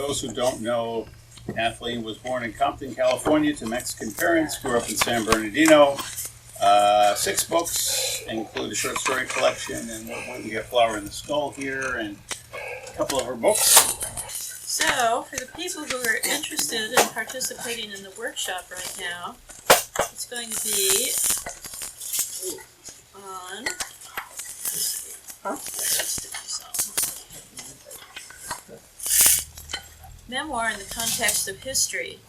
those who don't know, Kathleen was born in Compton, California to Mexican parents, grew up in San Bernardino. 6 books include a short story collection and we got Flower in the Skull here and a couple of her books. So, for the people who are interested in participating in the workshop right now, it's going to be on Memoir in the Context of History.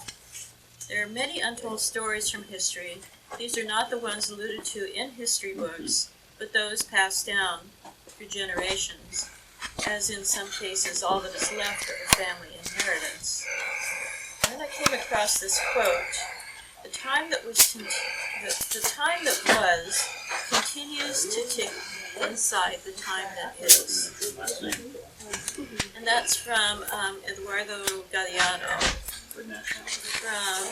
There are many untold stories from history. These are not the ones alluded to in history books, but those passed down through generations, as in some cases all that is left of a family inheritance. And then I came across this quote: "The time that was continues to tick inside the time that is." And that's from Eduardo Galeano, from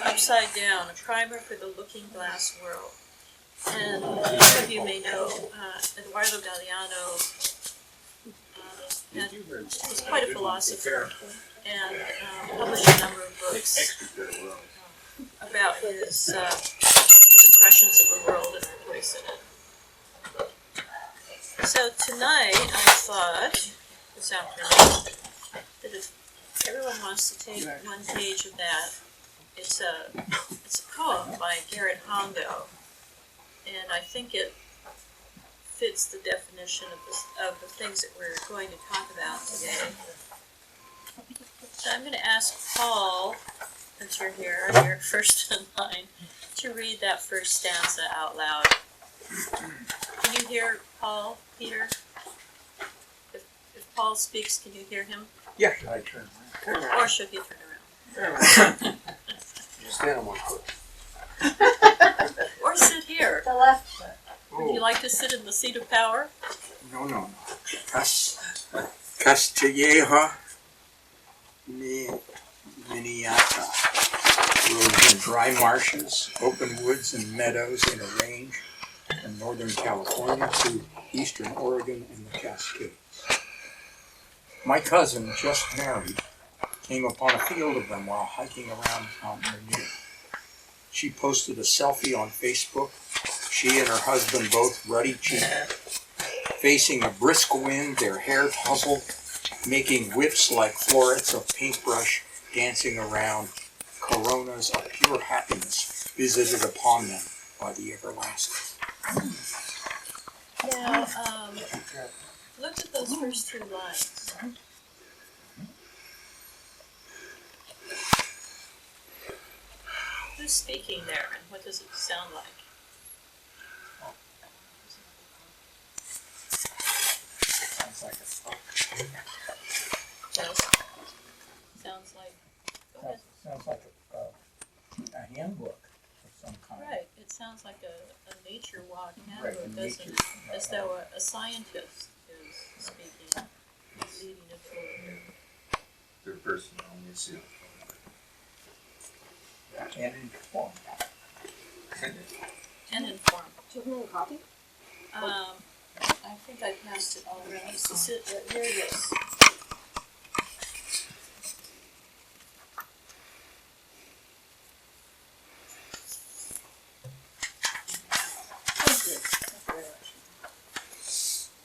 Upside Down, a primer for the looking glass world. And some of you may know Eduardo Galeano was quite a philosopher and published a number of books about his impressions of the world and their place in it. So tonight I thought, this afternoon, that if everyone wants to take one page of that, it's a poem by Garrett Hongo, and I think it fits the definition of the things that we're going to talk about today. So I'm going to ask Paul, since you're here, you're first in line, to read that first stanza out loud. Can you hear Paul, Peter? If Paul speaks, can you hear him? Yeah. Should I turn around? Or should he turn around? Just stand on one foot. Or sit here. The left foot. Would you like to sit in the seat of power? No. Castilleja Miniata grows in dry marshes, open woods, and meadows in a range from northern California to eastern Oregon and the Cascades. My cousin, just married, came upon a field of them while hiking around Mount Rainier. She posted a selfie on Facebook, she and her husband both ruddy-cheeked, facing a brisk wind, their hair tousled, making whips like florets of paintbrush dancing around coronas of pure happiness visited upon them by the everlasting. Now, look at those first 2 lines. Who's speaking there, and what does it sound like? Sounds like a Yes. Sounds like. Go ahead. Sounds like a handbook of some kind. Right. It sounds like a nature walk Right, handbook, doesn't it? As though a scientist is speaking, leading a tour. Third person, only see. And informed. And informed. Do you have another copy? I think I passed it all around. Here it is.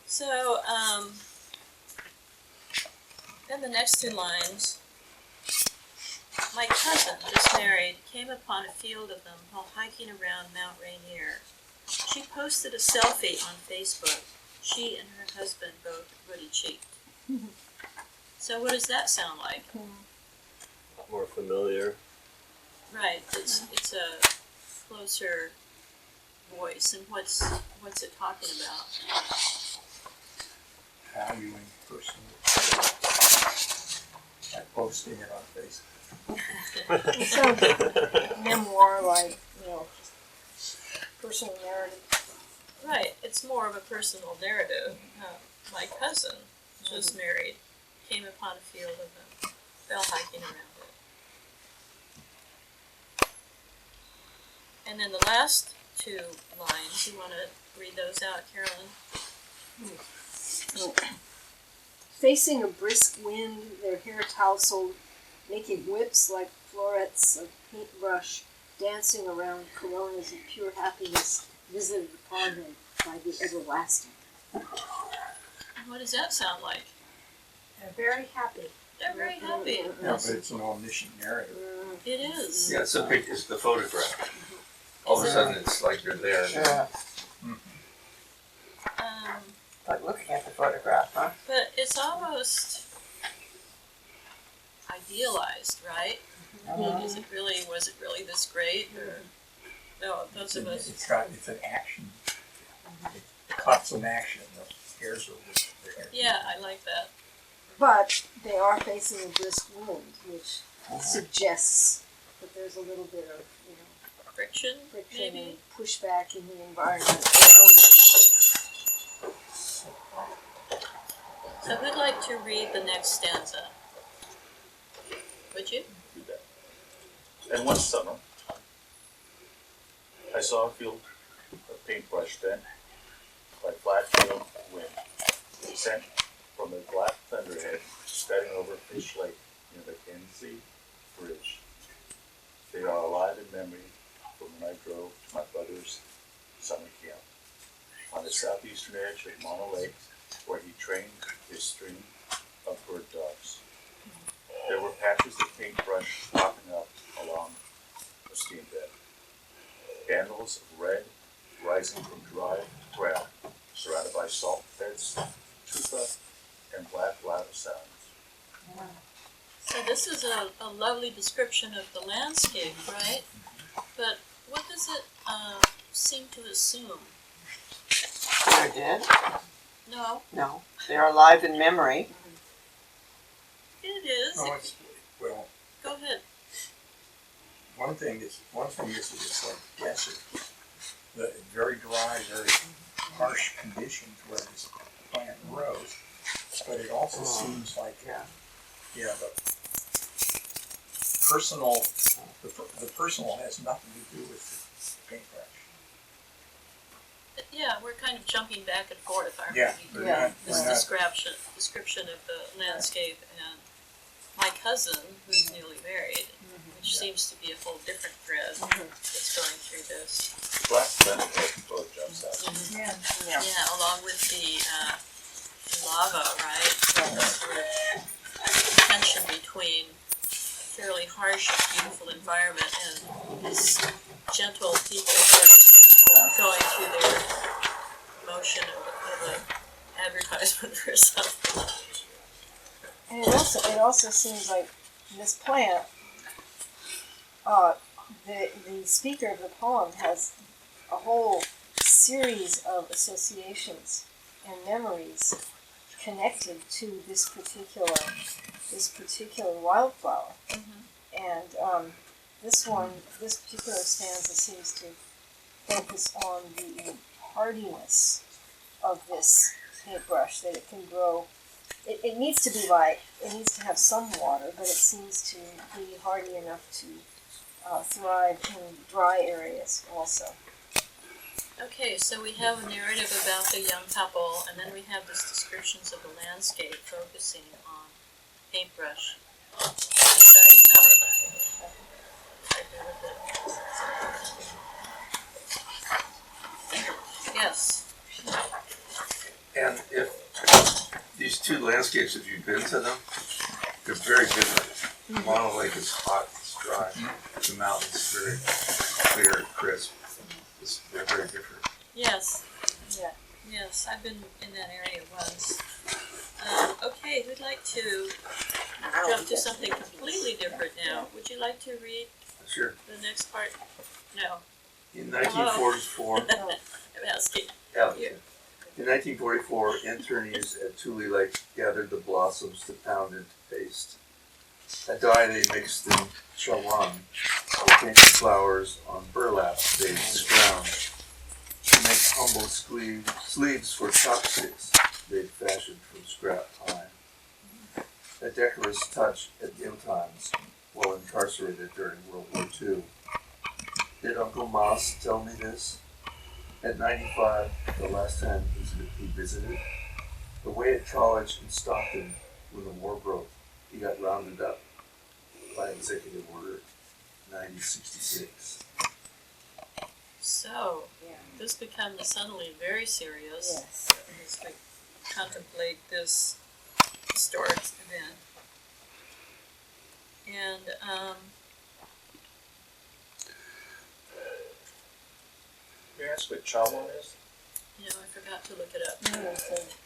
So, then the next 2 lines. My cousin, just married, came upon a field of them while hiking around Mount Rainier. She posted a selfie on Facebook. She and her husband both ruddy-cheeked. So what does that sound like? More familiar. Right, it's a closer voice, and what's it talking about? Valuing personal by posting it on Facebook. It sounds like memoir, like, personal narrative. Right, it's more of a personal narrative. My cousin, just married, came upon a field of them, fell hiking around it. And then the last 2 lines, you want to read those out, Carolyn? Facing a brisk wind, their hair tousled, making whips like florets of paintbrush, dancing around coronas of pure happiness visited upon him by the everlasting. What does that sound like? They're very happy. They're very happy. Yeah, but it's an omniscient narrative. It is. Yeah, it's a big, it's the photograph. All of a sudden, it's like you're there. Yeah, Um, like looking at the photograph, huh? but it's almost idealized, right? I mean, was it really this great? Or, no, those of us. It's an action. It cuts an action. The hairs are there. Yeah, I like that. But they are facing a brisk wind, which suggests that there's a little bit of, Friction, friction maybe? and pushback in the environment around them. So who'd like to read the next stanza? Would you? Do that. And one summer, I saw a field of paintbrush then, by flat field wind, sent from the black thunderhead spreading over Fish Lake near the Kenzie Bridge. They are alive in memory from when I drove to my brother's summer camp on the southeastern edge of Mono Lake, where he trained his string of bird dogs. There were patches of paintbrush popping up along the stream bed. Candles of red rising from dry ground, surrounded by salt beds, tufa, and black louder sounds. So this is a lovely description of the landscape, right? But what does it seem to assume? They're dead? No, No, they're alive in memory. it is. No, it's, well, Go ahead. one thing is it's like desert. The very dry, very harsh conditions where this plant grows. But it also seems like, the personal, the personal has nothing to do with the paintbrush. Yeah, we're kind of jumping back and forth, aren't Yeah, we? we're Yeah. not, This we're not, description of the landscape and my cousin, who's newly married, which seems to be a whole different thread that's going through this. Black thunderhead boat jumps out. Yeah, along with the lava, right? Sort of tension between a fairly harsh, beautiful environment and these gentle people sort of going through their motion of an advertisement for something. And it also seems like this plant, the speaker of the poem has a whole series of associations and memories connected to this particular wildflower. And this particular stanza seems to focus on the hardiness of this paintbrush, that it can grow. It needs to be it needs to have some water, but it seems to be hardy enough to thrive in dry areas also. Okay, so we have a narrative about the young couple, and then we have these descriptions of the landscape focusing on paintbrush. Sorry. Oh. Right there with it. Yes. And if these two landscapes, if you've been to them, they're very different. Mono Lake is hot, it's dry. The mountain's very clear and crisp. They're very different. Yes. Yeah. Yes, I've been in that area once. Okay, who'd like to jump to something completely different now? Would you like to read Sure. the next part? No. In 1944, I'm asking. In 1944, internees at Tule Lake gathered the blossoms to pound into paste. A dye they mixed in chawan, or painted flowers on burlap they ground to make humble sleeves for chopsticks they'd fashioned from scrap pine. A decorous touch at mealtimes while incarcerated during World War II. Did Uncle Moss tell me this? At 95, the last time he visited, away at college in Stockton when the war broke, he got rounded up. by executive order 9066. So, Yeah. this becomes suddenly very serious Yes. as we contemplate this historic event. And, May I ask what Chawan is? you know, I forgot to look it up. Yeah,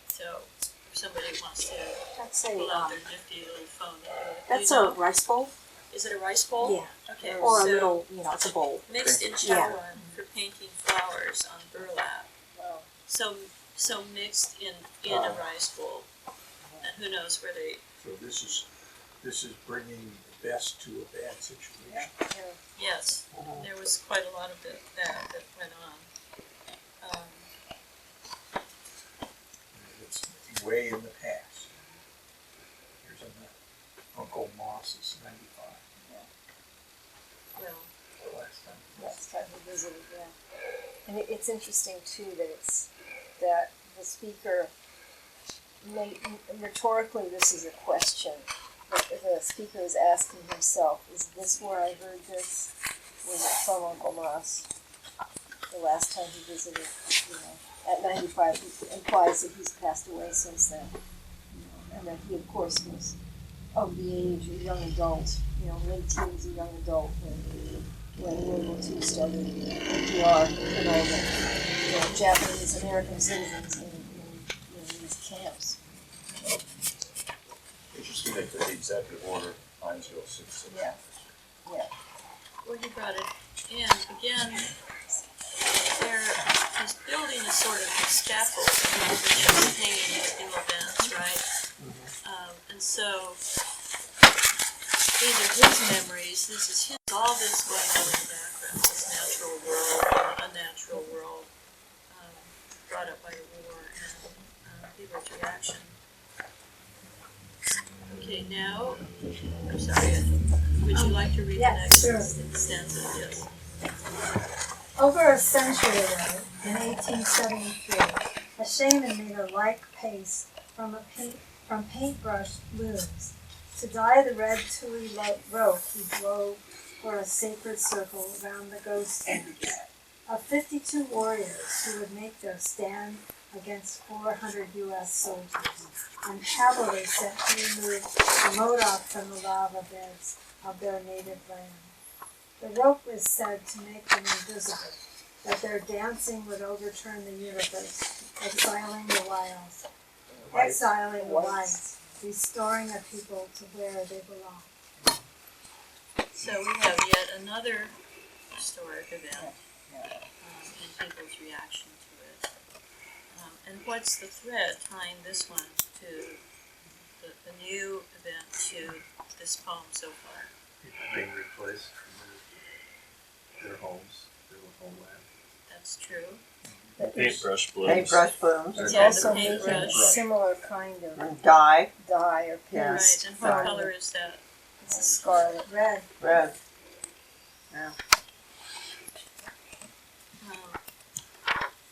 So, if somebody wants to That's pull out a, their nifty little phone. that's Do you a know? rice bowl. Is it a rice bowl? Yeah. Okay, Or a so little, it's a bowl. mixed in Yeah. chawan for painting flowers on burlap. Wow. So mixed in a rice bowl. And who knows where they, So this is bringing the best to a bad situation. Yeah. yes, there was quite a lot of that went on. It's way in the past. Here's Uncle Moss's 95. Well, The last time. Last time we visited, yeah. And it's interesting too that the speaker rhetorically this is a question. The speaker is asking himself, is this where I heard this? Was it from Uncle Moss? The last time he visited, at 95, it implies that he's passed away since then. And that he, of course, was of the age, a young adult, late teens, a young adult when World War II started. NPR and all the Japanese American citizens in these camps. Interesting that the executive order 9066. Yeah. well, you brought it in again. He's building a sort of scaffold which is hanging these new events, right? And so these are his memories. This is all this going on in the background. This natural world, unnatural world, brought up by the war and people's reaction. Okay, now, I'm sorry. Would you like to read the next stanza? Yes. Over a century ago, in 1873, a shaman made a like paste from paintbrush looms. To dye the red tule rope, he wove for a sacred circle around the ghost stand of 52 warriors who would make their stand against 400 U.S. soldiers, and cavalry sent to remove the modoc from the lava beds of their native land. The rope was said to make them invisible, that their dancing would overturn the universe, exiling the whites, restoring a people to where they belong. So we have yet another historic event and people's reaction to it. And what's the thread tying this one to the new event to this poem so far? People being replaced from their homes, their homeland. That's true. Paintbrush blooms. Paintbrush blooms It's Yeah, also the making paintbrush. a similar kind of and dye, dye or Yeah. paste. Right, and what from- color is that? It's a scarlet red. red.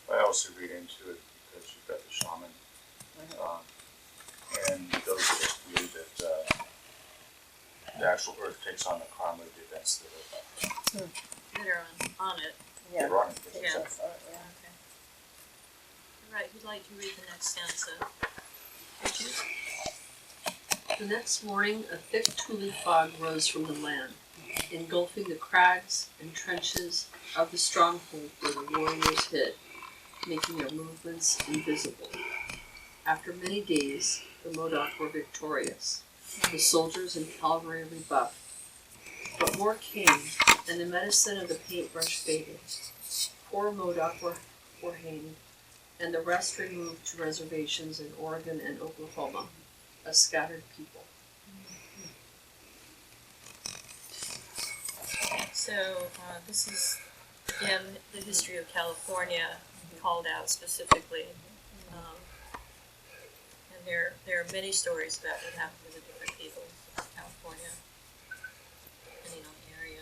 I also read into it because you've got the shaman. And those of us believe that the actual earth takes on the karma of the events that That are on it. Yeah. are running. Yeah. Yeah. Okay. All right, who'd like to read the next stanza? Richard? The next morning, a thick tule fog rose from the land, engulfing the crags and trenches of the stronghold where the warriors hid, making their movements invisible. After many days, the Modoc were victorious. The soldiers and cavalry rebuffed. But more came, and the medicine of the paintbrush faded. 4 Modoc were hanged, and the rest removed to reservations in Oregon and Oklahoma, a scattered people. So, this is, again, the history of California called out specifically. And there are many stories about what happened to the different people of California, depending on the area.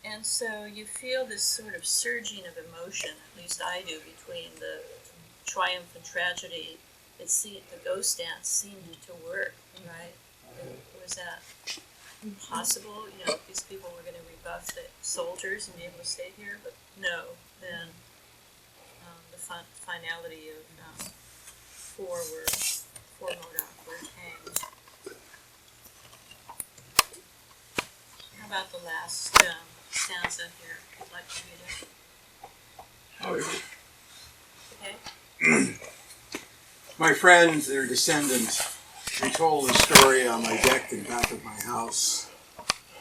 And so you feel this sort of surging of emotion, at least I do, between the triumph and tragedy. The ghost dance seemed to work, right? Was that possible? You know, these people were gonna rebuff the soldiers and be able to stay here, but no, then, the finality of, four Modoc were hanged. How about the last, stanza here? Would like to read it? Okay? My friends, their descendants, retold the story on my deck and back of my house,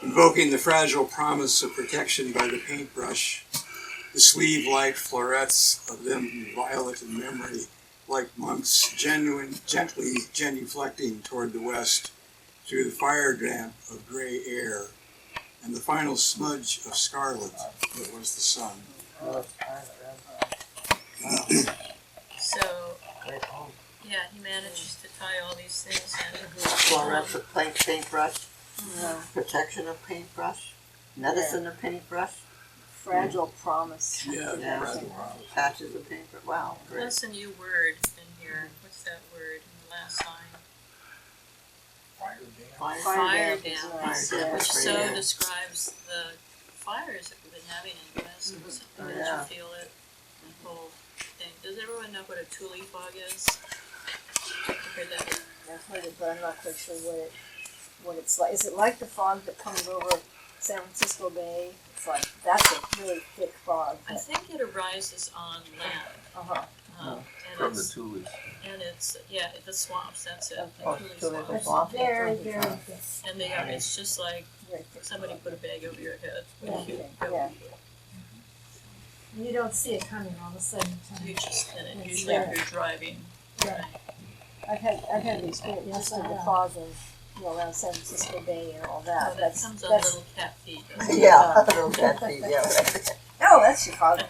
invoking the fragile promise of protection by the paintbrush, the sleeve-like florets of them violet in memory, like monks gently genuflecting toward the west through the fire damp of gray air, and the final smudge of scarlet that was the sun. So, yeah, he manages to tie all these things in. Florets of paintbrush, protection of paintbrush, medicine of paintbrush, Fragile promise. Yeah, Yeah. fragile promise. patches of paintbrush. Wow, great. Plus a new word in here. What's that word in the last line? Fire Fire damp is damp, nice, yeah. which so Yeah. describes the fires that we've been having in the West. Something that Yeah. you feel it, the whole thing. Does everyone know what a tule fog is? You heard that? I've heard it, but I'm not quite sure what it's like. Is it like the fog that comes over San Francisco Bay? It's like, that's a really thick fog. I think it arises on land. Uh-huh. And From the it's, tulips. and it's, yeah, the swamps, that's it. The Oh, tule tulips. swamps. Swamp. Very, very thick. And it's just like Very thick. somebody put a bag over your head. Yeah, When you yeah. go, You don't see it coming all of a sudden. you just spin it, usually if you're driving. Yeah. I've had the experience just of the fog in, around San Francisco Bay and all Oh, that. that comes on that's little cat feet, doesn't it? Yeah, little cat feet, yeah. oh, that's Chicago.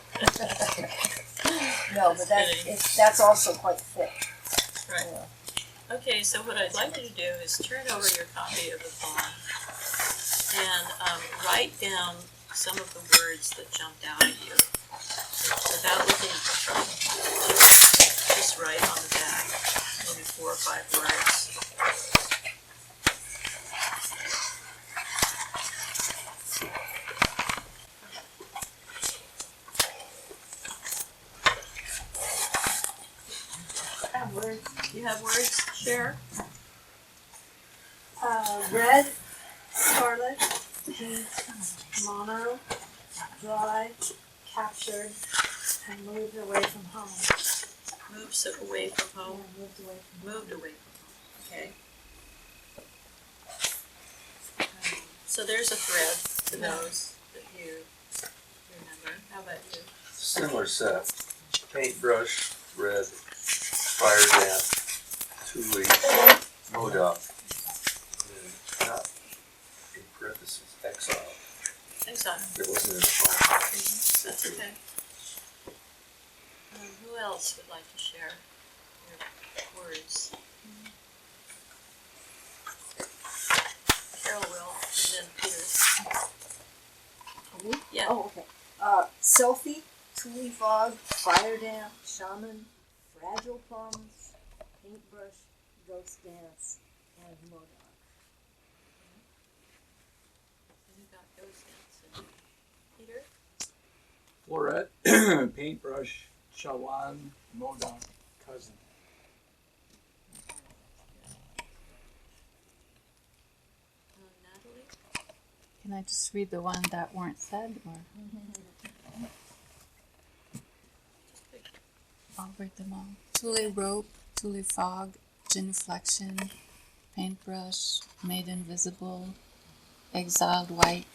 No, but kidding. that's also quite thick. Right. Yeah. Okay, so what I'd like you to do is turn over your copy of the poem and write down some of the words that jumped out at you without looking at the front. Just write on the back, maybe 4 or 5 words. You have words, share? Red, scarlet, pink, mono, dry, captured, and moved away from home. Moves away from home, Yeah, moved away from moved away from home, okay? So there's a thread to those that you remember. How about you? Similar set. Paintbrush, red, fire damp, tule, Modoc, and then not in parentheses, exile. Thanks, Anna. It wasn't in the poem. That's okay. Who else would like to share your words? Carol will, and then Peter. Me? Yeah. Oh, okay. Selfie, tule fog, fire damp, shaman, fragile promise, paintbrush, ghost dance, and Modoc. Who got those things? Peter? Floret, paintbrush, chawan, Modoc, cousin. Natalie? Can I just read the one that weren't said, or I'll read them all? Tule rope, tule fog, genuflection, paintbrush, made invisible, exiled white,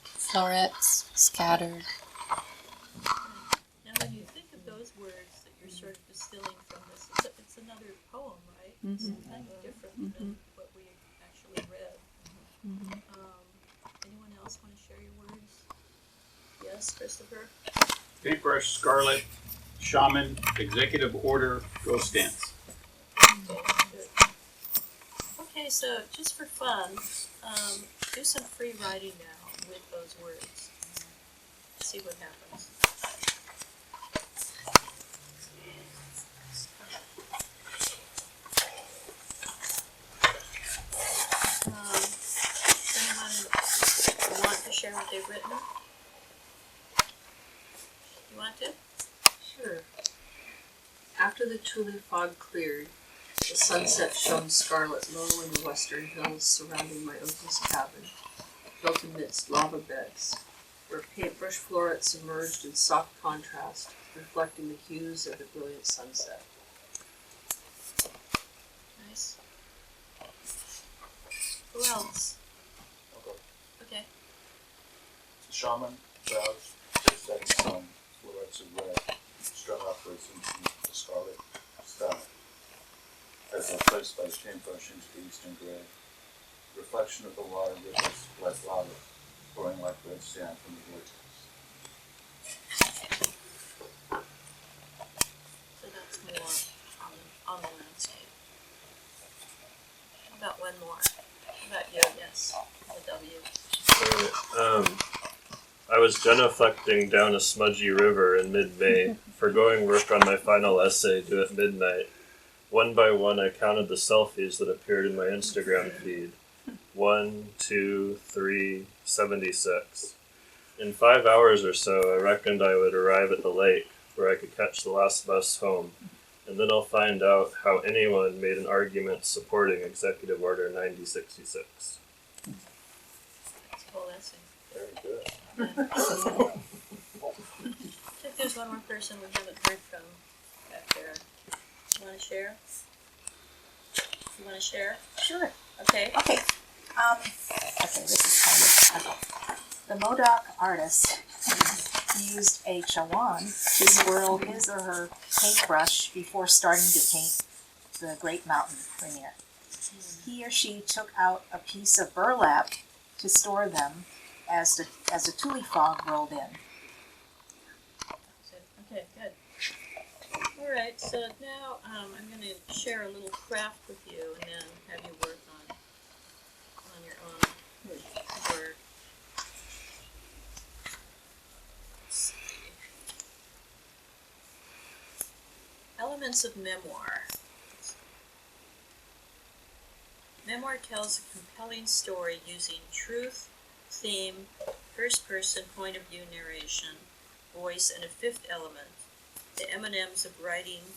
florets scattered. Now, when you think of those words that you're sort of distilling from this, it's another poem, right? It's kind of different than what we actually read. Anyone else want to share your words? Yes, Christopher? Paintbrush, Scarlet, Shaman, Executive Order, Ghost Dance. Okay, so just for fun, do some free writing now with those words. See what happens. After the Tule fog cleared, the sunset shone scarlet low in the western hills surrounding my uncle's cabin, built amidst lava beds, where paintbrush florets emerged in soft contrast, reflecting the hues of the brilliant sunset. Nice. Who else? Okay. Okay. The shaman browsed the setting sun, florets of red, strung upwards into the scarlet sky, as though placed by the paintbrush into the eastern gray. The reflection of the water ripples like lava, pouring like red sand from the vortex. So that's more on the landscape. How about one more? How about you? Yes. The W. I was genuflecting down a smudgy river in mid-May, forgoing work on my final essay due at midnight. One by one, I counted the selfies that appeared in my Instagram feed. 1, 2, 3, 76. In 5 hours or so, I reckoned I would arrive at the lake, where I could catch the last bus home, and then I'll find out how anyone made an argument supporting Executive Order 9066. That's a whole essay. Very good. I think there's one more person we haven't heard from back there. You wanna share? You wanna share? Sure. Okay. Okay. This is kind of the Modoc artist used a chawan to swirl his or her paintbrush before starting to paint the Great Mountain Rainier. He or she took out a piece of burlap to store them as the Tule fog rolled in. Okay, good. All right, so now I'm going to share a little craft with you and then have you work on your own work. Let's see. Elements of memoir. Memoir tells a compelling story using truth, theme, first-person point-of-view narration, voice, and a fifth element, the M&Ms of writing,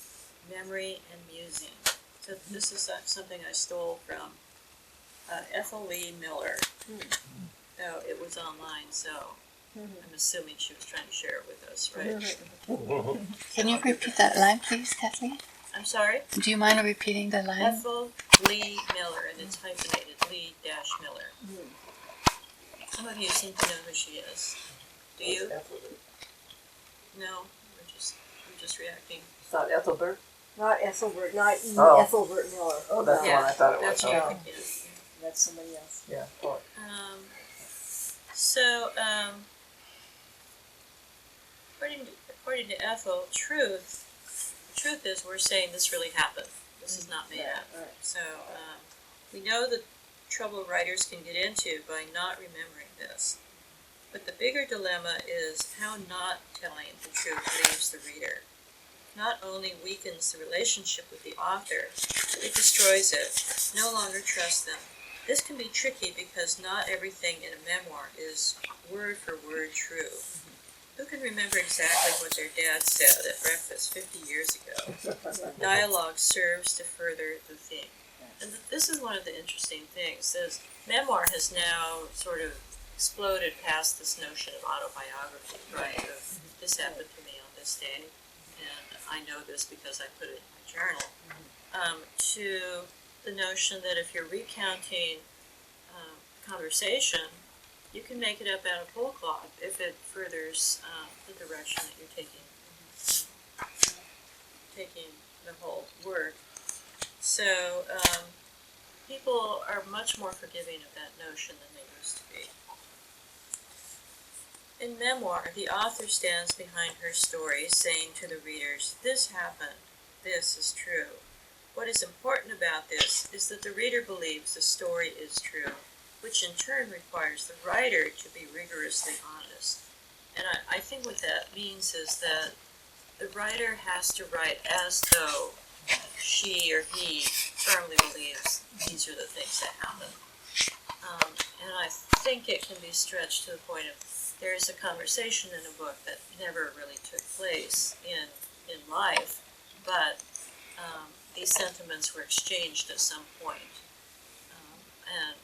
memory, and musing. So this is something I stole from Ethel Lee Miller. Oh, it was online, so I'm assuming she was trying to share it with us, right? Can you repeat that line, please, Kathleen? I'm sorry? Do you mind repeating the line? Ethel Lee Miller, and it's hyphenated, Lee-Miller. Some of you seem to know who she is. Do you? No, we're just reacting. It's not Ethelbert? Not Ethelbert, not E. Oh. Ethelbert Miller. Oh, that's the one I thought it was. That's Oh. Jarmick, yeah. That's somebody else. Yeah, oh. So, according to Ethel, truth is we're saying this really happened. This is not made up. Right. So, we know the trouble writers can get into by not remembering this. But the bigger dilemma is how not telling the truth leaves the reader. Not only weakens the relationship with the author, it destroys it. No longer trust them. This can be tricky because not everything in a memoir is word for word true. Who can remember exactly what their dad said at breakfast 50 years ago? Dialogue serves to further the theme. And this is one of the interesting things, is memoir has now sort of exploded past this notion of autobiography, right? Of this happened to me on this day, and I know this because I put it in my journal, to the notion that if you're recounting conversation, you can make it up out of whole cloth if it furthers the direction that you're taking the whole work. So people are much more forgiving of that notion than they used to be. In memoir, the author stands behind her story, saying to the readers, "This happened. This is true." What is important about this is that the reader believes the story is true, which in turn requires the writer to be rigorously honest. And I think what that means is that the writer has to write as though she or he firmly believes these are the things that happen. And I think it can be stretched to the point of there is a conversation in a book that never really took place in life, but these sentiments were exchanged at some point, and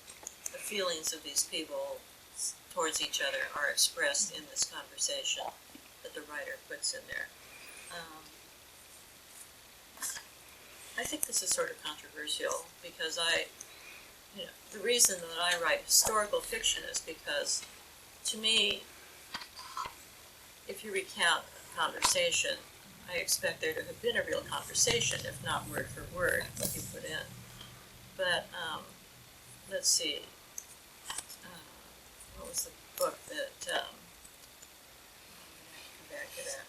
the feelings of these people towards each other are expressed in this conversation that the writer puts in there. I think this is sort of controversial because the reason that I write historical fiction is because, to me, if you recount a conversation, I expect there to have been a real conversation, if not word for word, what you put in. But, let's see, what was the book that, come back to that.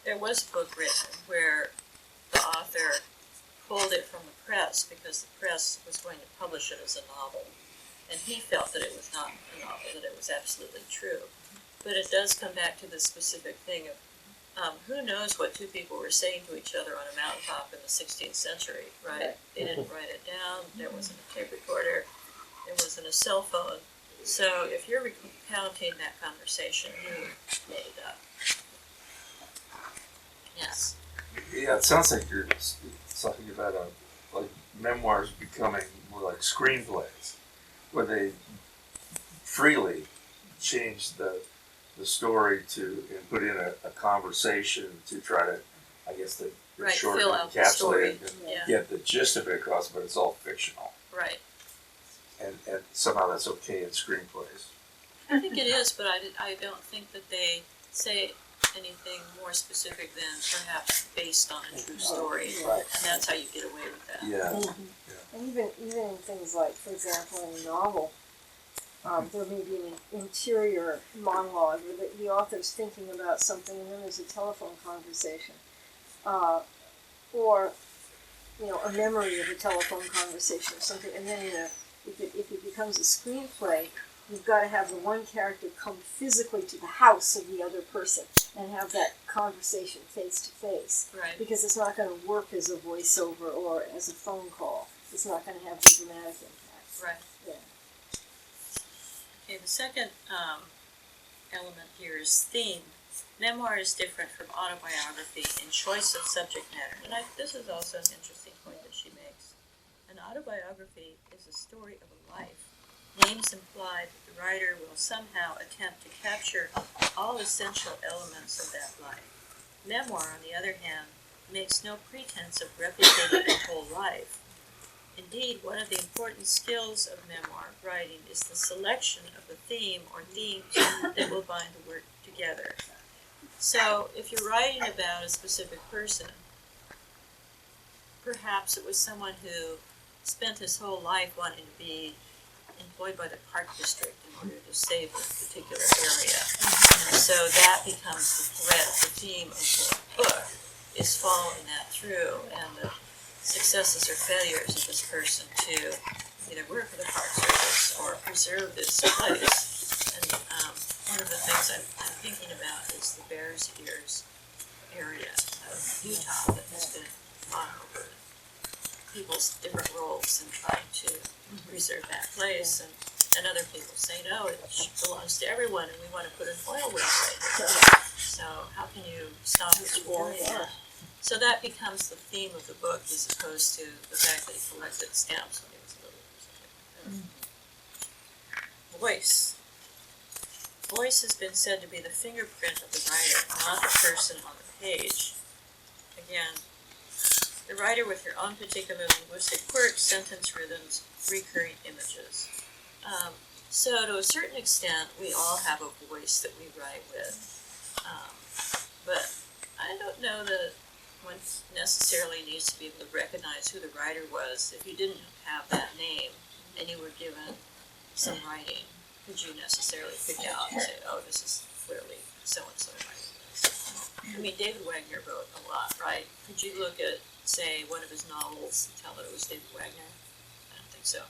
There was a book written where the author pulled it from the press because the press was going to publish it as a novel. And he felt that it was not a novel, that it was absolutely true. But it does come back to the specific thing of who knows what two people were saying to each other on a mountaintop in the 16th century, right? They didn't write it down, there wasn't a tape recorder, there wasn't a cell phone. So if you're recounting that conversation, who made it up? Yes. Yeah, it sounds like you're talking about like memoirs becoming more like screenplays, where they freely change the story to and put in a conversation to try to, I guess, the Right, short fill out the story. encapsulate it and Yeah. get the gist of it across, but it's all fictional, Right. and somehow that's okay in screenplays. I think it is, but I don't think that they say anything more specific than perhaps based on a true story. Right. And that's how you get away with that. Yeah. And even in things like, for example, in a novel, there may be an interior monologue where the author's thinking about something, and then there's a telephone conversation, or a memory of a telephone conversation or something, and then if it becomes a screenplay, you've got to have the one character come physically to the house of the other person and have that conversation face to face. Right. Because it's not going to work as a voiceover or as a phone call. It's not going to have the dramatic impact. Right. Yeah. Okay, the second element here is theme. Memoir is different from autobiography in choice of subject matter. And this is also an interesting point that she makes. An autobiography is a story of a life. Names imply that the writer will somehow attempt to capture all essential elements of that life. Memoir, on the other hand, makes no pretense of replicating the whole life. Indeed, one of the important skills of memoir writing is the selection of the theme or themes that will bind the work together. So, if you're writing about a specific person, perhaps it was someone who spent his whole life wanting to be employed by the park district in order to save a particular area. And so that becomes the thread, the theme of the book, is following that through, and the successes or failures of this person to either work for the Park Service or preserve this place. And one of the things I'm thinking about is the Bears Ears area of Utah that has been fought over people's different roles in trying to preserve that place, and other people say, no, it belongs to everyone, and we want to put an oil well right here. So how can you stop it from doing that? So that becomes the theme of the book, as opposed to the fact that he collected stamps when he was little or something like that. Voice. Voice has been said to be the fingerprint of the writer, not the person on the page. Again, the writer with her own particular linguistic quirks, sentence rhythms, recurring images. So to a certain extent, we all have a voice that we write with. But I don't know that one necessarily needs to be able to recognize who the writer was. If you didn't have that name and you were given some writing, could you necessarily pick out and say, oh, this is clearly so-and-so writing this? I mean, David Wagner wrote a lot, right? Could you look at, say, one of his novels and tell that it was David Wagner? I don't think so.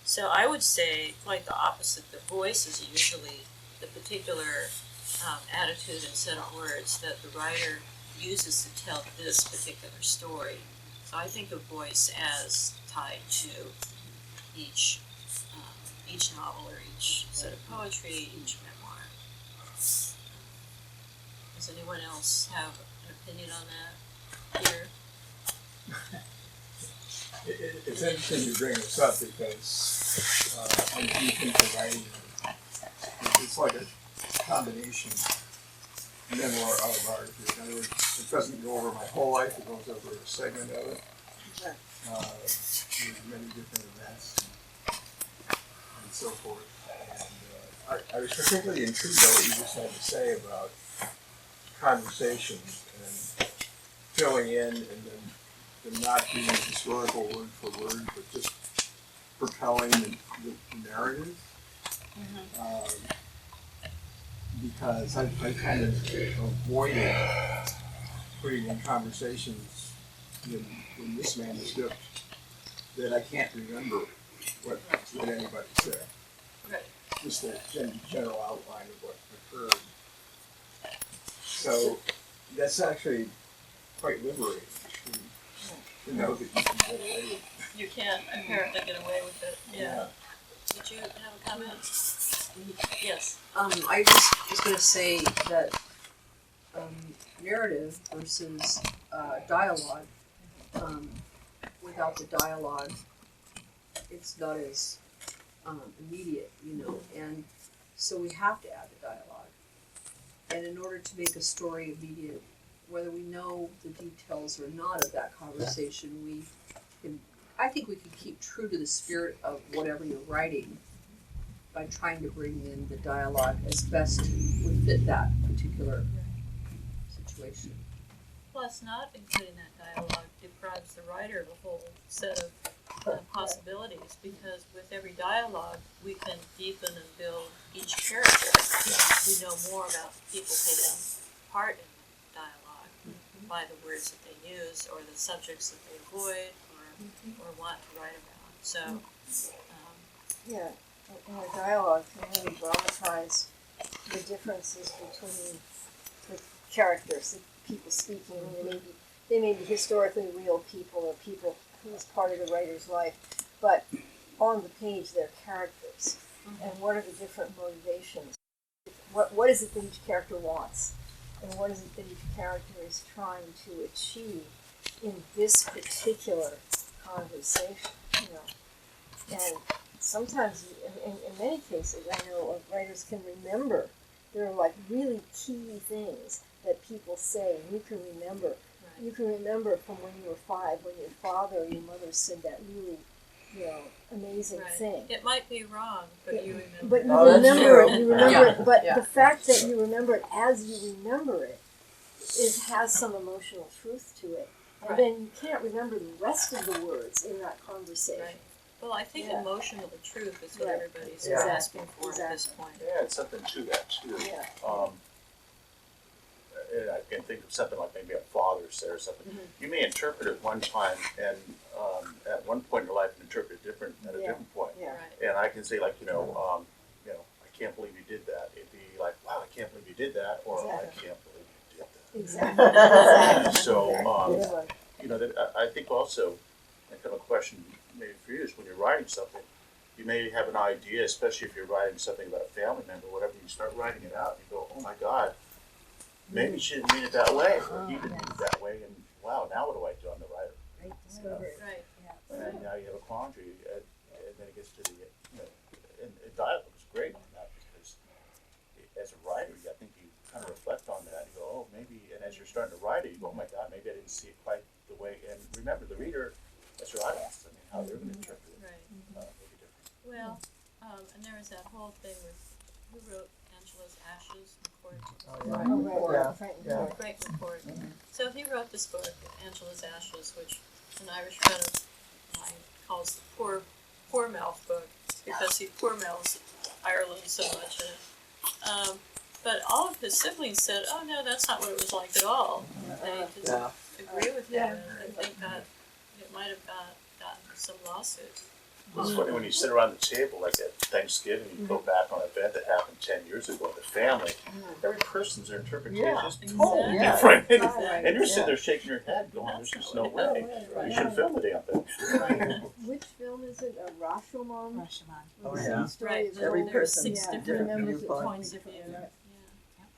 So I would say quite the opposite. The voice is usually the particular attitude and set of words that the writer uses to tell this particular story. So I think of voice as tied to each novel or each set of poetry, each memoir. Does anyone else have an opinion on that here? It's interesting you bring this up because I do think the writing, it's like a combination memoir autobiography. In other words, it doesn't go over my whole life, it goes over a segment of it. With many different events and so forth. And I was particularly intrigued by what you just had to say about conversations and filling in and then not being historical word for word, but just propelling the narrative. Because I kind of avoided putting in conversations in this manuscript that I can't remember what anybody said. Right. Just a general outline of what occurred. So that's actually quite liberating to know that you can get away with it. You can apparently get away with it, yeah. Did you have a comment? Yes. I just was gonna say that narrative versus dialogue. Without the dialogue, it's not as immediate, and so we have to add the dialogue. And in order to make a story immediate, whether we know the details or not of that conversation, I think we can keep true to the spirit of whatever you're writing by trying to bring in the dialogue as best would fit that particular situation. Plus, not including that dialogue deprives the writer of a whole set of possibilities, because with every dialogue, we can deepen and build each character. We know more about people taking part in the dialogue by the words that they use or the subjects that they avoid or want to write about. So, Yeah, and a dialogue can really dramatize the differences between the characters, the people speaking. They may be historically real people or people who's part of the writer's life, but on the page they're characters. And what are the different motivations? What is it that each character wants? And what is it that each character is trying to achieve in this particular conversation, And sometimes, in many cases, I know writers can remember. There are like really key things that people say, and you can remember. Right. You can remember from when you were 5, when your father or your mother said that really, amazing thing. it might be wrong, but you remember. But you remember it. You remember it. But the fact that you remember it as you remember it has some emotional truth to it. And then you can't remember the rest of the words in that conversation. Right. Well, I think emotional truth is what everybody's asking for at this point. Yeah, it's something to that too. Yeah. I can think of something like maybe a father said or something. You may interpret it one time and at one point in your life and interpret it different at a different point. Yeah. Right. And I can say like, I can't believe you did that. It'd be like, wow, I can't believe you did that, or I can't believe you did that. Exactly. So, I think also, kind of a question maybe for you is when you're writing something, you may have an idea, especially if you're writing something about a family member, whatever, you start writing it out, you go, oh my God, maybe she didn't mean it that way, or he didn't mean it that way, and wow, now what do I do? I'm the writer. Right. And now you have a quandary, and then it gets to the, and dialogue is great on that, because as a writer, I think you kind of reflect on that, you go, oh, maybe, and as you're starting to write it, you go, oh my God, maybe I didn't see it quite the way, and remember, the reader, that's your audience, I mean, how they're going to interpret it, maybe different. Well, and there was that whole thing with who wrote Angela's Ashes, McCord. Frank McCord. So he wrote this book, Angela's Ashes, which an Irish friend of mine calls the poor mouth book, because he poor mouths Ireland so much in it. But all of his siblings said, oh no, that's not what it was like at all. They didn't agree with him, and they think that it might have gotten some lawsuits. It's funny when you sit around the table, like at Thanksgiving, you go back on an event that happened 10 years ago with the family, every person's interpretation is totally different. And you're sitting there shaking your head going, there's just no way. You should have filmed the damn thing. Which film is it? Rashomon? Oh, yeah. Right. Every There's person 6 different different viewpoint. points of view.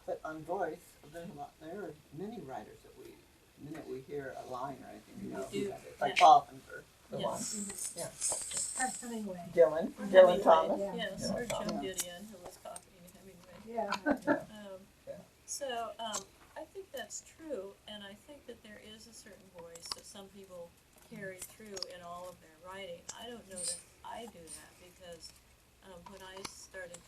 But on voice, there are many writers that the minute we hear a line or anything, we know We who do, that is. Like yeah. Faulkner, the Yeah. one. Hemingway. Dylan, Or Dylan Hemingway, Thomas. yes, Yeah. or Joan Yeah. Didion, who was copying Hemingway. Yeah. Yeah. So, I think that's true, and I think that there is a certain voice that some people carry through in all of their writing. I don't know that I do that because when I started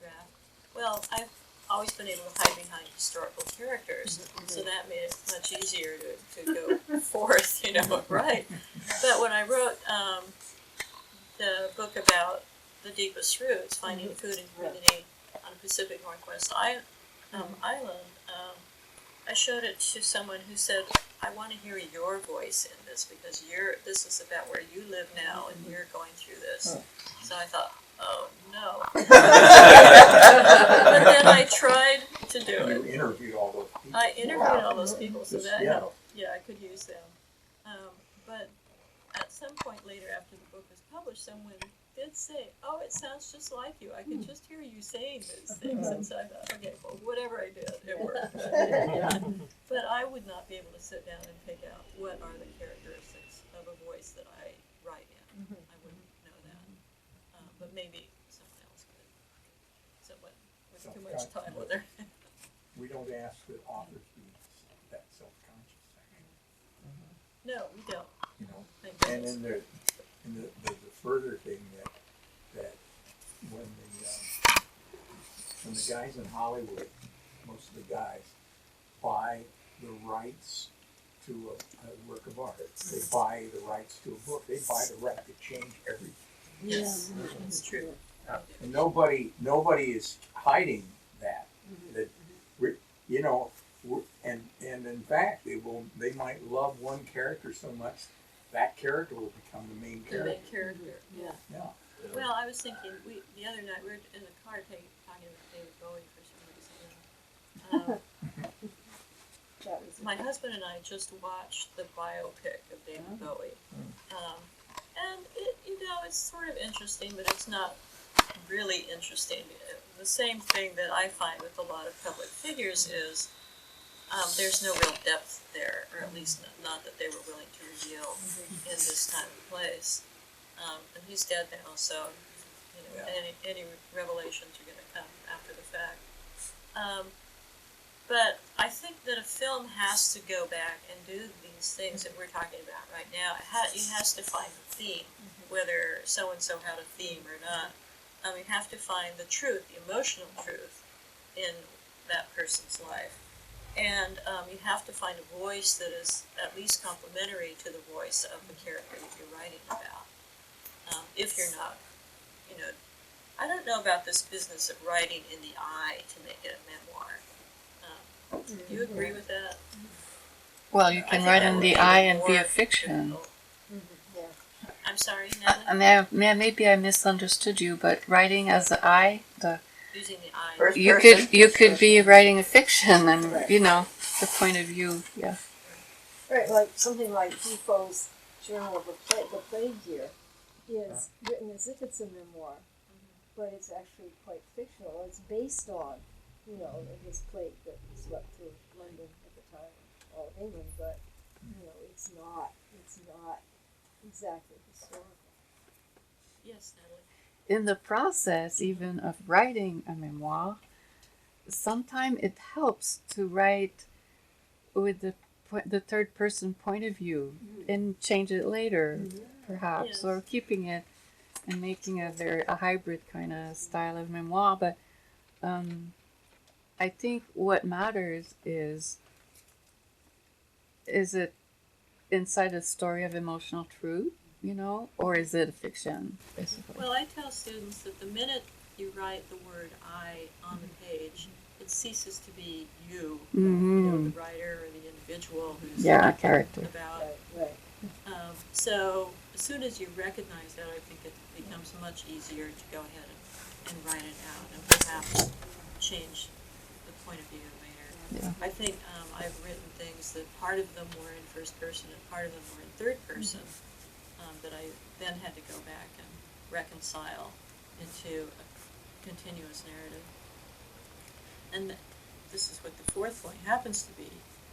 I've always been able to hide behind historical characters, so that made it much easier to go forth, right. But when I wrote the book about the deepest roots, finding food and community on a Pacific Northwest island, I showed it to someone who said, I want to hear your voice in this because this is about where you live now and you're going through this. So I thought, oh no. But then I tried to do You it. interviewed all those people. I interviewed all those people, so that Yeah. helped. Yeah, I could use them. But at some point later after the book was published, someone did say, oh, it sounds just like you. I could just hear you saying these things. And so I thought, okay, well, whatever I did, it worked. But I would not be able to sit down and pick out what are the characteristics of a voice that I write in. I wouldn't know that. But maybe someone else could. Someone with too much time with her. We don't ask that authors be that self-conscious, actually. No, we don't. You know, Thank and goodness. then the further thing that when the guys in Hollywood, most of the guys, buy the rights to a work of art, they buy the rights to a book, they buy the right to change everything. Yes, that's true. And nobody is hiding that. That and in fact, they might love one character so much that character will become the main The character. main character, yeah. Yeah. Well, I was thinking, the other night, we were in the car talking about David Bowie for some reason. My husband and I just watched the biopic of David Bowie. And it's sort of interesting, but it's not really interesting. The same thing that I find with a lot of public figures is there's no real depth there, or at least not that they were willing to reveal in this time and place. And he's dead now, so any revelations are going to come after the fact. But I think that a film has to go back and do these things that we're talking about right now. It has to find the theme, whether so-and-so had a theme or not. You have to find the truth, the emotional truth in that person's life. And you have to find a voice that is at least complementary to the voice of the character that you're writing about. If you're not, I don't know about this business of writing in the eye to make it a memoir. Do you agree with that? Well, you can write in the eye and be a fiction. I'm sorry, Natalie? And maybe I misunderstood you, but writing as the eye, Using the eye. First you person. could be writing a fiction, and the point of view, yeah. Right, like something like Defoe's Journal of the Plague Year is written as if it's a memoir, but it's actually quite fictional. It's based on, this plague that swept through London at the time, all of England, but it's not exactly historical. Yes, Natalie. In the process, even of writing a memoir, sometimes it helps to write with the third person point of view and change it later, perhaps, or keeping it and making a hybrid kind of style of memoir. But I think what matters is it inside a story of emotional truth, or is it a fiction, basically? Well, I tell students that the minute you write the word I on the page, it ceases to be you, the writer or the individual who's character about. Right. So as soon as you recognize that, I think it becomes much easier to go ahead and write it out and perhaps change the point of view later. Yeah. I think I've written things that part of them were in first person and part of them were in third person, that I then had to go back and reconcile into a continuous narrative. And this is what the fourth point happens to be.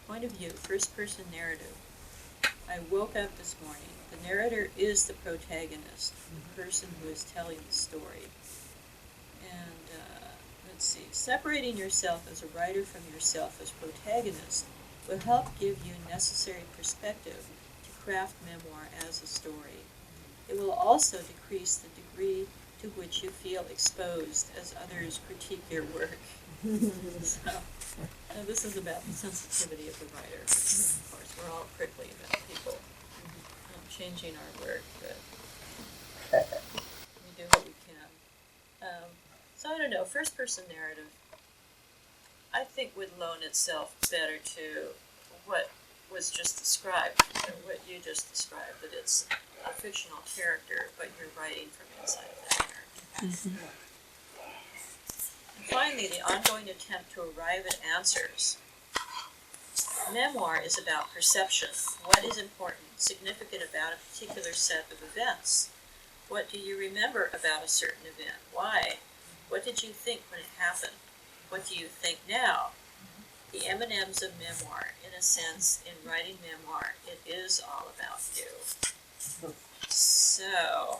Point of view, first person narrative. I woke up this morning. The narrator is the protagonist, the person who is telling the story. And let's see, separating yourself as a writer from yourself as protagonist will help give you necessary perspective to craft memoir as a story. It will also decrease the degree to which you feel exposed as others critique your work. So, this is about the sensitivity of the writer. Of course, we're all prickly about people changing our work, but we do what we can. So I don't know, first person narrative, I think would loan itself better to what was just described, what you just described, that it's a fictional character, but you're writing from inside of that character. And finally, the ongoing attempt to arrive at answers. Memoir is about perception. What is important, significant about a particular set of events? What do you remember about a certain event? Why? What did you think when it happened? What do you think now? The M&Ms of memoir, in a sense, in writing memoir, it is all about you. So,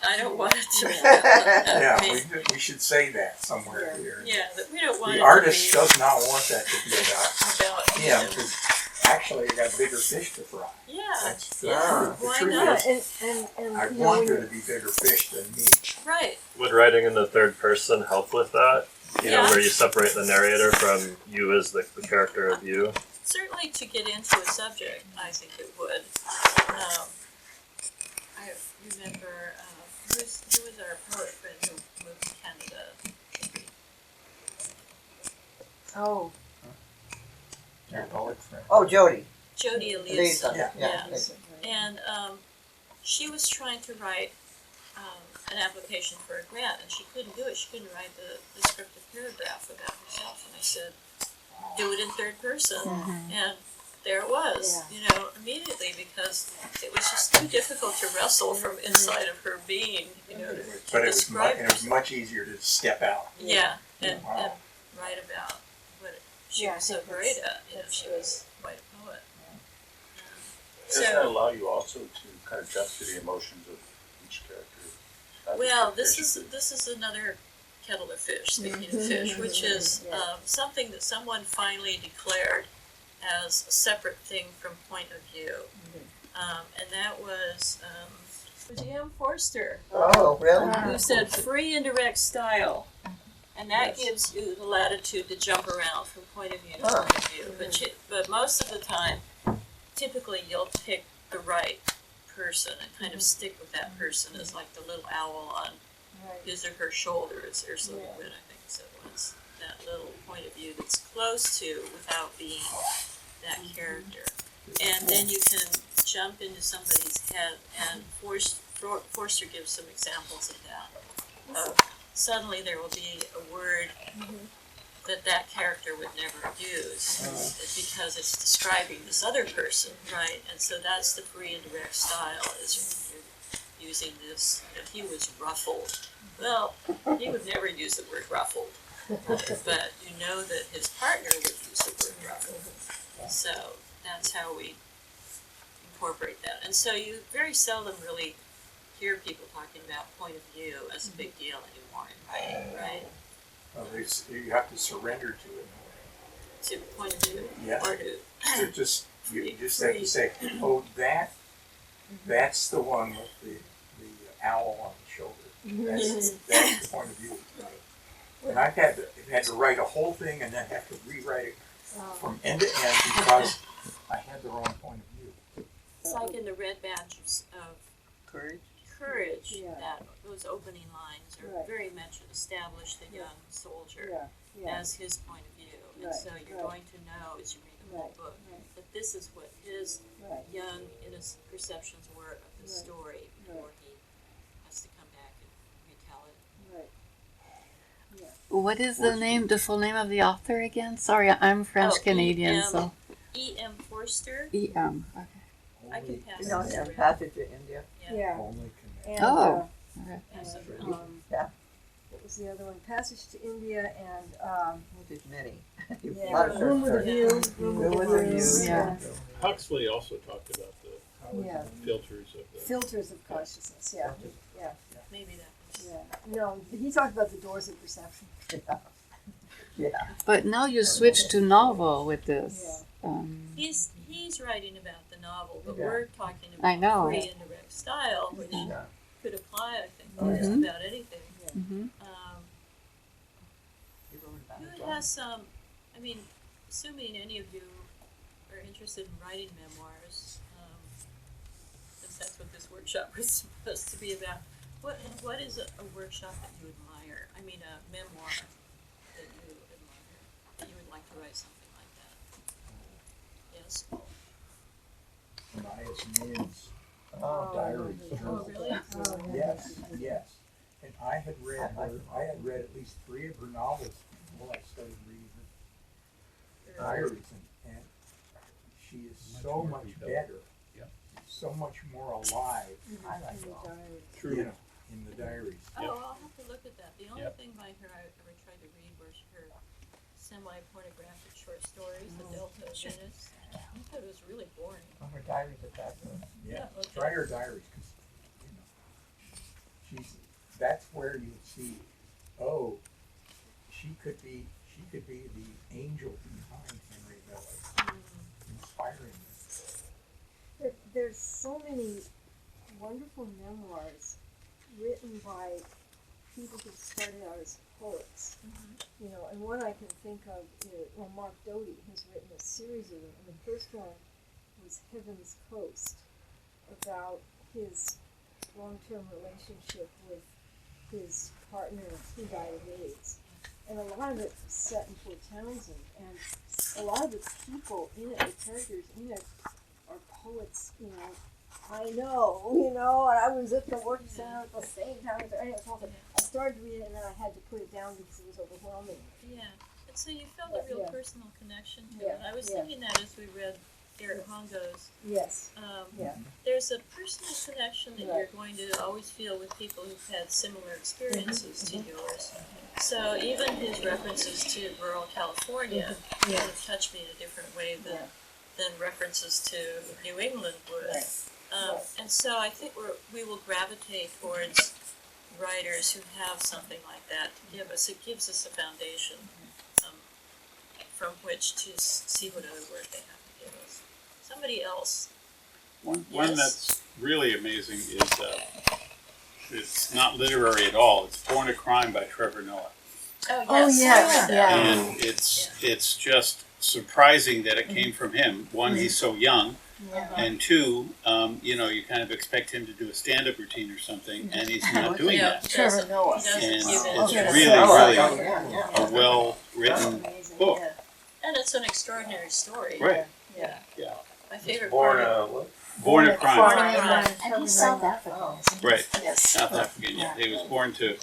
I don't want it to be. Yeah, we should say that somewhere here. Yeah, that we don't want it The to artist be does not want that to be about him, him. because actually I got bigger fish to fry. Yeah, That's yeah, the why truth not? is, And I you know, want when there you- to be bigger fish than me. Right. Would writing in the third person help with that? You know, Yeah. where you separate the narrator from you as the character of you? Certainly to get into a subject, I think it would. I remember, who was our poet friend who moved to Canada? Oh, Your poet friend. oh, Jody. Jody Elias. Lisa, Yeah. Yeah. And she was trying to write an application for a grant, and she couldn't do it. She couldn't write the descriptive paragraph about herself. And I said, do it in third person. And there it was, immediately, because it was just too difficult to wrestle from inside of her being, to But it was, describe it was herself. much easier to step out. Yeah, and Wow. write about what she Yeah, was so I think great that's- at. She was quite a poet. Doesn't that allow you also to kind of adjust to the emotions of each character? Well, this is another kettle of fish, speaking of fish, which is something that someone finally declared as a separate thing from point of view. And that was J.M. Forster, Oh, really? who said free and direct style. And that gives you the latitude to jump around from point of view to point of view. But most of the time, typically you'll pick the right person and kind of stick with that person as like the little owl on his or her shoulder, as Ursula Le Guin, I think, said once. That little point of view that's close to without being that character. And then you can jump into somebody's head, and Forster gives some examples of that. Suddenly there will be a word that character would never use because it's describing this other person, right? And so that's the free and direct style, is you're using this, he was ruffled. Well, he would never use the word ruffled, but you know that his partner would use the word ruffled. So that's how we incorporate that. And so you very seldom really hear people talking about point of view as a big deal anymore in writing, right? Well, you have to surrender to it. To point of view, Yeah. or to You just have to say, oh, that's the one with the owl on the shoulder. That's the point of view. And I've had to write a whole thing and then have to rewrite it from end to end because I had the wrong point of view. It's like in the Red Badges of Courage. Courage, Yeah. that those opening lines are Right. very much establish the young soldier as his point of view. And Right, so you're right. going to know as you read the whole book that this is what his young, innocent perceptions were of the story before he has to come back and retell it. What is the full name of the author again? Sorry, I'm French Canadian, so. E.M. Forster. E.M. Okay. I can pass You know, this in around. Passage to India. Yeah. Only And, Oh. Pass it around. was the other one? Passage to India and We did many. yeah, Lots of Room with a short View. stories. Room Room with with a a View. View. Yeah. Huxley also talked about the Yeah. filters of the. Filters of consciousness. Yeah. Yeah. Maybe that was. Yeah. No, he talked about the doors of perception. Yeah. But now you switch to novel with this. He's writing about the novel, but Yeah. we're talking I about know. free indirect style, which Yeah. could apply, I think, Oh, to yeah. just about anything. Mm-hmm. He wrote about it. Who has some, I mean, assuming any of you are interested in writing memoirs, since that's what this workshop was supposed to be about, what is a workshop that you admire? I mean, a memoir that you admire, that you would like to write something like that? Yes. Maya's Min's Oh, diaries. Oh, really? Yes, yes. And I had read at least 3 of her novels before I started reading her diaries, and she is so much better, so much more alive. I like it all. You know, in the diaries. Oh, I'll have to look at that. The only thing by her I ever tried to read was her semi-pornographic short stories, The Delta of Venice. I thought it was really boring. Oh, her diaries are fabulous. Yeah, okay. try her diaries, because, you know, that's where you see, oh, she could be the angel behind Henry Miller, inspiring them. There's so many wonderful memoirs written by people who started out as poets. You know, and one I can think of is, well, Mark Doty has written a series of them, and the first one was Heaven's Coast, about his long-term relationship with his partner who died of AIDS. And a lot of it was set in Port Townsend, and a lot of the people in it, the characters in it, are poets, you know. I know, and I was at the work center at the same time. I started reading it, and then I had to put it down because it was overwhelming. Yeah. And so you felt a real Yeah. personal connection to Yeah, it. I was yeah. thinking that as we read Garrett Hongo's. Yes. Yeah. There's a personal connection that Right. you're going to always feel with people who've had similar experiences to yours. So even his references to rural California kind of touch me in a different way than references to New England would. Right. And so I think we will gravitate towards writers who have something like that to give us. It gives us a foundation from which to see what other work they have to give us. Somebody else. One Yes. that's really amazing is, it's not literary at all. It's Born a Crime by Trevor Noah. Oh, yes. Yeah. And it's just surprising that it came from him. One, he's so young. And 2, you kind of expect him to do a stand-up routine or something, and he's not doing that. Trevor Noah. And it's Okay. really, really a well-written book. And it's an extraordinary story. Right. Yeah. Yeah. My favorite Born part. what? Born a Crime. And he's South African, isn't he? Right. Yes. South African, yeah. He was born to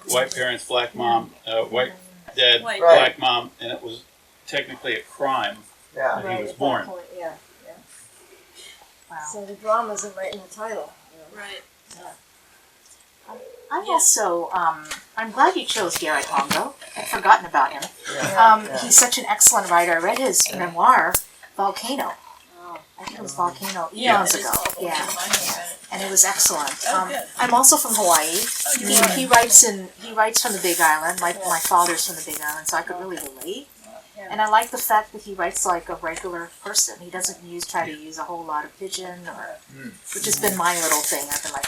white parents, black mom, white dad, White. black mom, and it was technically a crime Yeah. that he was at born. that point, yeah. Wow. So the drama's right in the title. Right. I'm Yeah. also, I'm glad you chose Garrett Hongo. I'd forgotten about him. Yeah. He's such an excellent writer. I read his memoir, Volcano. I think it was Volcano eons ago. Yeah. And it was excellent. good. I'm also from Hawaii. He writes from the Big Island. My father's from the Big Island, so I could really relate. And I like the fact that he writes like a regular person. He doesn't try to use a whole lot of pigeon, which has been my little thing. I've been like,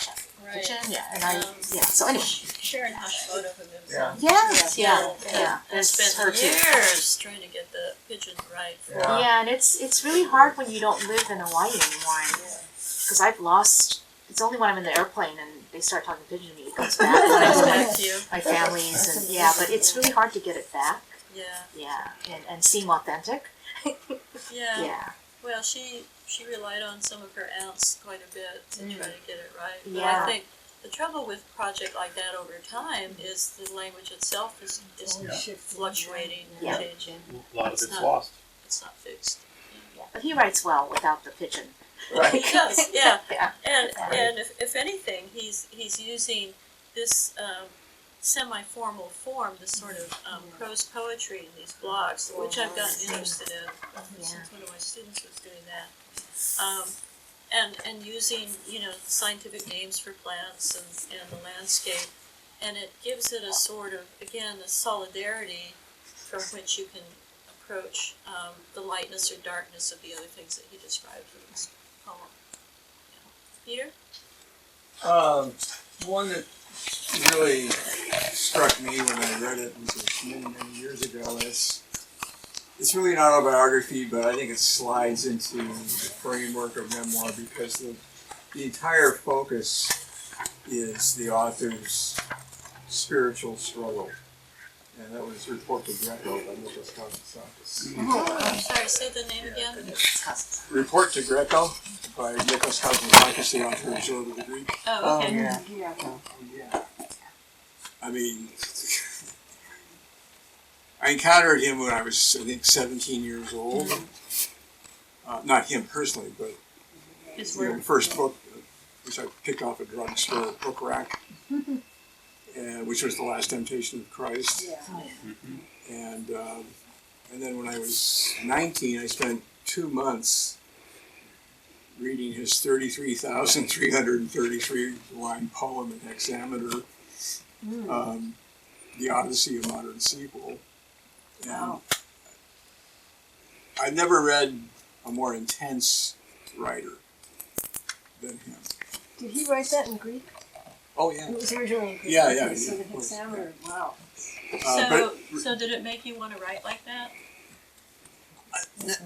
pigeon, yeah. And so anyway. Sharon Hashimoto from Yeah. Yes, yeah. I There's spent her too. years trying to get the pigeon right. Yeah. Yeah, and it's really hard when you don't live in Hawaii anymore. Because I've lost. It's only when I'm in the airplane and they start talking pigeon to me it comes back. When I go Back to to you. my families and but it's really hard to get it back. Yeah. Yeah, and seem authentic. Yeah. Yeah. Well, she relied on some of her aunts quite a bit to try to get it right. But Yeah. I think the trouble with a project like that over time is the language itself is fluctuating and Yeah. changing. A lot of It's it's not- lost. It's not fixed. Yeah, but he writes well without the pigeon. Right. He does, yeah. Yeah. And if anything, he's using this semi-formal form, this sort of prose poetry in these blogs, which I've gotten interested in since one of my students was doing that. And using, scientific names for plants and the landscape. And it gives it a sort of, again, a solidarity from which you can approach the lightness or darkness of the other things that he described in this poem. Yeah. Peter? One that really struck me when I read it many, many years ago is it's really an autobiography, but I think it slides into the framework of memoir because the entire focus is the author's spiritual struggle. And that was Report to Greco by Nicholas Kazantzakis. Oh, I'm sorry, say the name again. Report to Greco by Nicholas Kazantzakis, the author of Zorba the Greek. Oh, okay. Yeah. I mean, I encountered him when I was, I think, 17 years old. Not him personally, but His the work. first book, which I picked off a drugstore book rack, which was The Last Temptation of Christ. And then when I was 19, I spent 2 months reading his 33,333 line poem in hexameter, The Odyssey of Modern Sequel. And I've never read a more intense writer than him. Did he write that in Greek? Oh, yeah. It was originally in Greek. Yeah, Okay, yeah, so yeah, the of course, hexameter, wow. So did it make you want to write like that?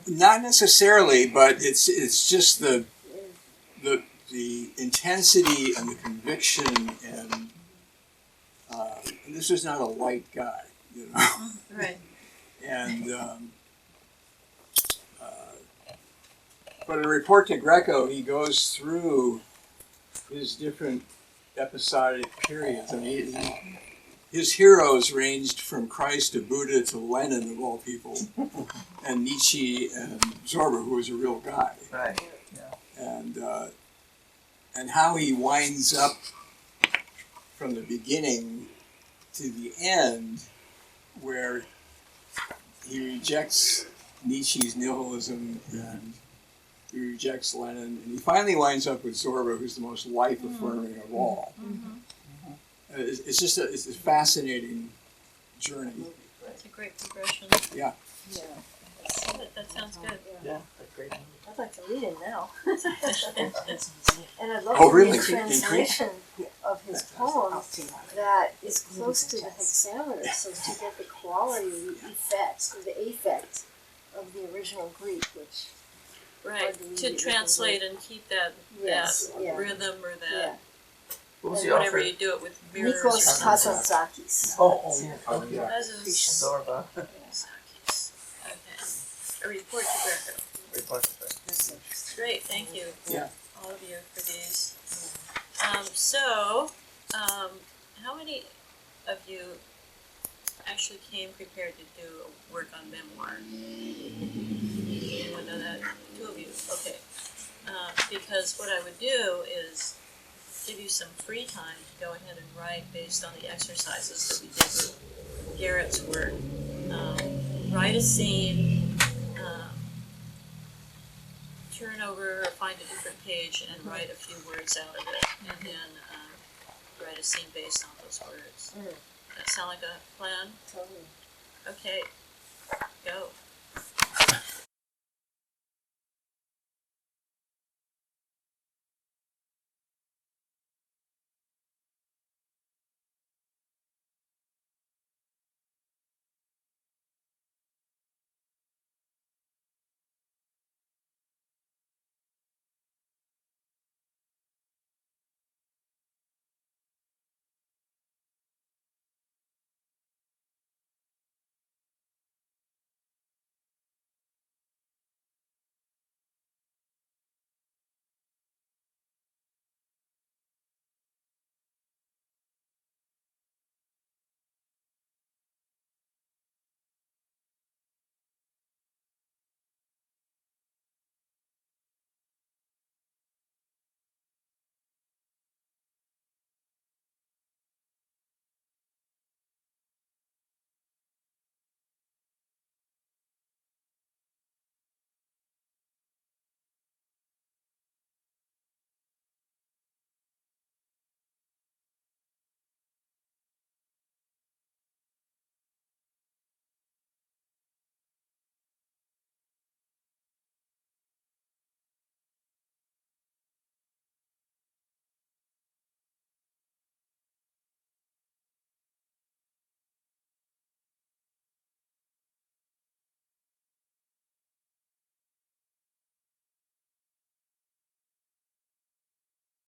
Not necessarily, but it's just the intensity and the conviction, and this was not a light guy, Right. And but in Report to Greco, he goes through his different episodic periods. I mean, his heroes ranged from Christ to Buddha to Lenin, of all people, and Nietzsche and Zorba, who was a real guy. Right. And how he winds up from the beginning to the end, where he rejects Nietzsche's nihilism and he rejects Lenin, and he finally winds up with Zorba, who's the most life-affirming of all. It's just it's a fascinating journey. That's a great progression. Yeah. That sounds good. Yeah, that's great. I'd like to read him now. And I'd love Oh, to really? read a translation of his poem that is close to the hexameter, so to get the quality, the effects, or the affect of the original Greek, which Right. To translate and keep that rhythm or that What was the whatever author? you do it with mirrors. Nikos Kazantzakis. Zorba. Okay. A report to Greco. Great, thank you. Yeah. All of you for these. How many of you actually came prepared to do work on memoir? Anyone know that? 2 of you, okay. Because what I would do is give you some free time to go ahead and write based on the exercises that we did with Garrett's work. Write a scene, turn over or find a different page and write a few words out of it, and then write a scene based on those words. That sound like a plan? Totally. Okay, go.